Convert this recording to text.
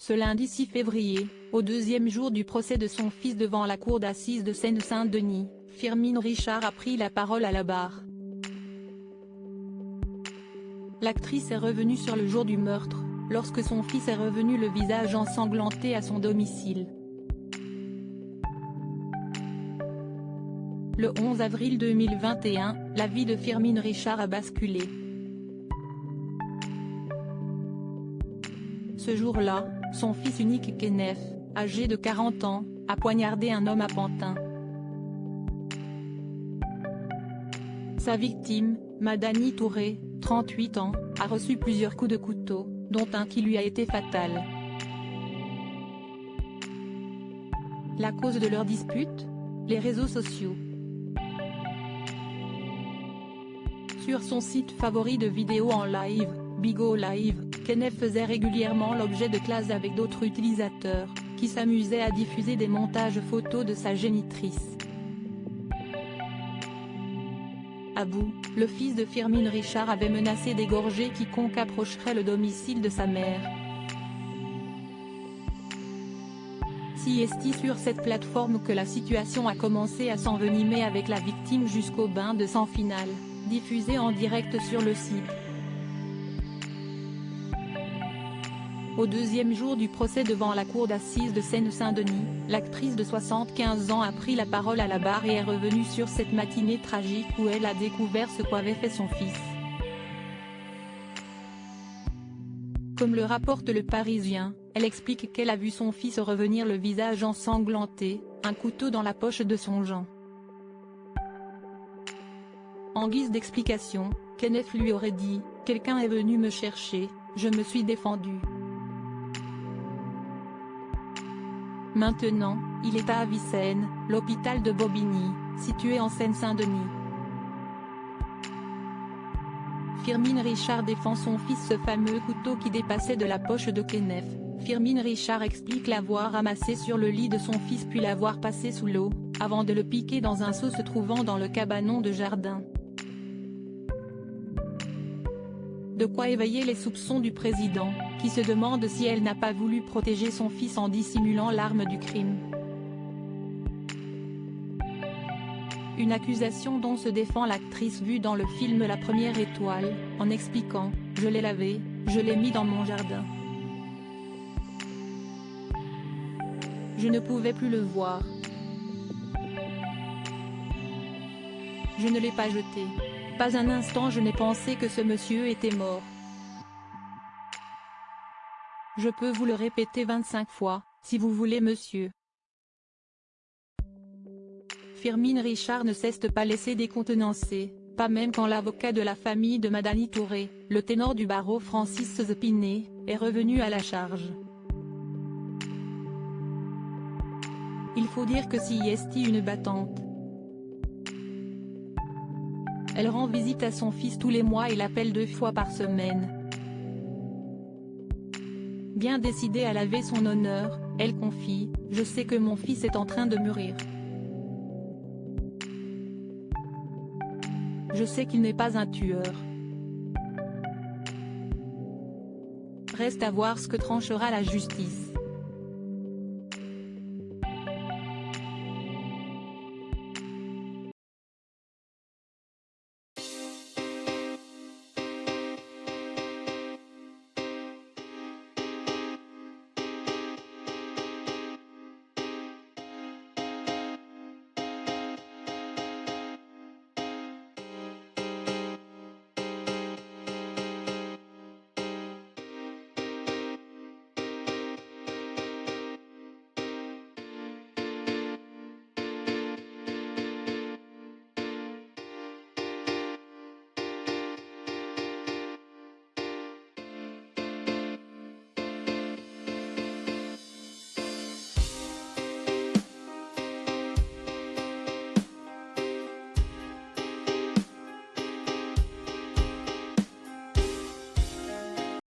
Ce lundi 6 février, au deuxième jour du procès de son fils devant la cour d'assises de Seine-Saint-Denis, Firmin Richard a pris la parole à la barre. L'actrice est revenue sur le jour du meurtre, lorsque son fils est revenu le visage ensanglanté à son domicile. Le 11 avril 2021, la vie de Firmin Richard a basculé. Ce jour-là, son fils unique Kenneth, âgé de 40 ans, a poignardé un homme à Pantin. Sa victime, Madani Touré, 38 ans, a reçu plusieurs coups de couteau, dont un qui lui a été fatal. La cause de leur dispute ? Les réseaux sociaux. Sur son site favori de vidéos en live, Bigo Live, Kenneth faisait régulièrement l'objet de classes avec d'autres utilisateurs, qui s'amusaient à diffuser des montages photos de sa génitrice. Abou, le fils de Firmin Richard, avait menacé d'égorger quiconque approcherait le domicile de sa mère. C'est sur cette plateforme que la situation a commencé à s'envenimer avec la victime jusqu'au bain de sang final, diffusé en direct sur le site. Au deuxième jour du procès devant la cour d'assises de Seine-Saint-Denis, l'actrice de 75 ans a pris la parole à la barre et est revenue sur cette matinée tragique où elle a découvert ce qu'avait fait son fils. Comme le rapporte Le Parisien, elle explique qu'elle a vu son fils revenir le visage ensanglanté, un couteau dans la poche de son jean. En guise d'explication, Kenneth lui aurait dit « Quelqu'un est venu me chercher, je me suis défendu ». Maintenant, il est à Avicenne, l'hôpital de Bobigny, situé en Seine-Saint-Denis. Firmin Richard défend son fils. Ce fameux couteau qui dépassait de la poche de Kenneth, Firmin Richard explique l'avoir ramassé sur le lit de son fils puis l'avoir passé sous l'eau, avant de le piquer dans un seau se trouvant dans le cabanon de jardin. De quoi éveiller les soupçons du président, qui se demande si elle n'a pas voulu protéger son fils en dissimulant l'arme du crime. Une accusation dont se défend l'actrice vue dans le film La Première Étoile, en expliquant « Je l'ai lavé, je l'ai mis dans mon jardin. Je ne pouvais plus le voir. Je ne l'ai pas jeté. Pas un instant je n'ai pensé que ce monsieur était mort. Je peux vous le répéter 25 fois, si vous voulez monsieur. » Firmin Richard ne s'est pas laissé décontenancer, pas même quand l'avocat de la famille de Madani Touré, le ténor du barreau Francis Zepinet, est revenu à la charge. Il faut dire que c'est une battante. Elle rend visite à son fils tous les mois et l'appelle 2 fois par semaine. Bien décidée à laver son honneur, elle confie « Je sais que mon fils est en train de mourir. Je sais qu'il n'est pas un tueur. Reste à voir ce que tranchera la justice. »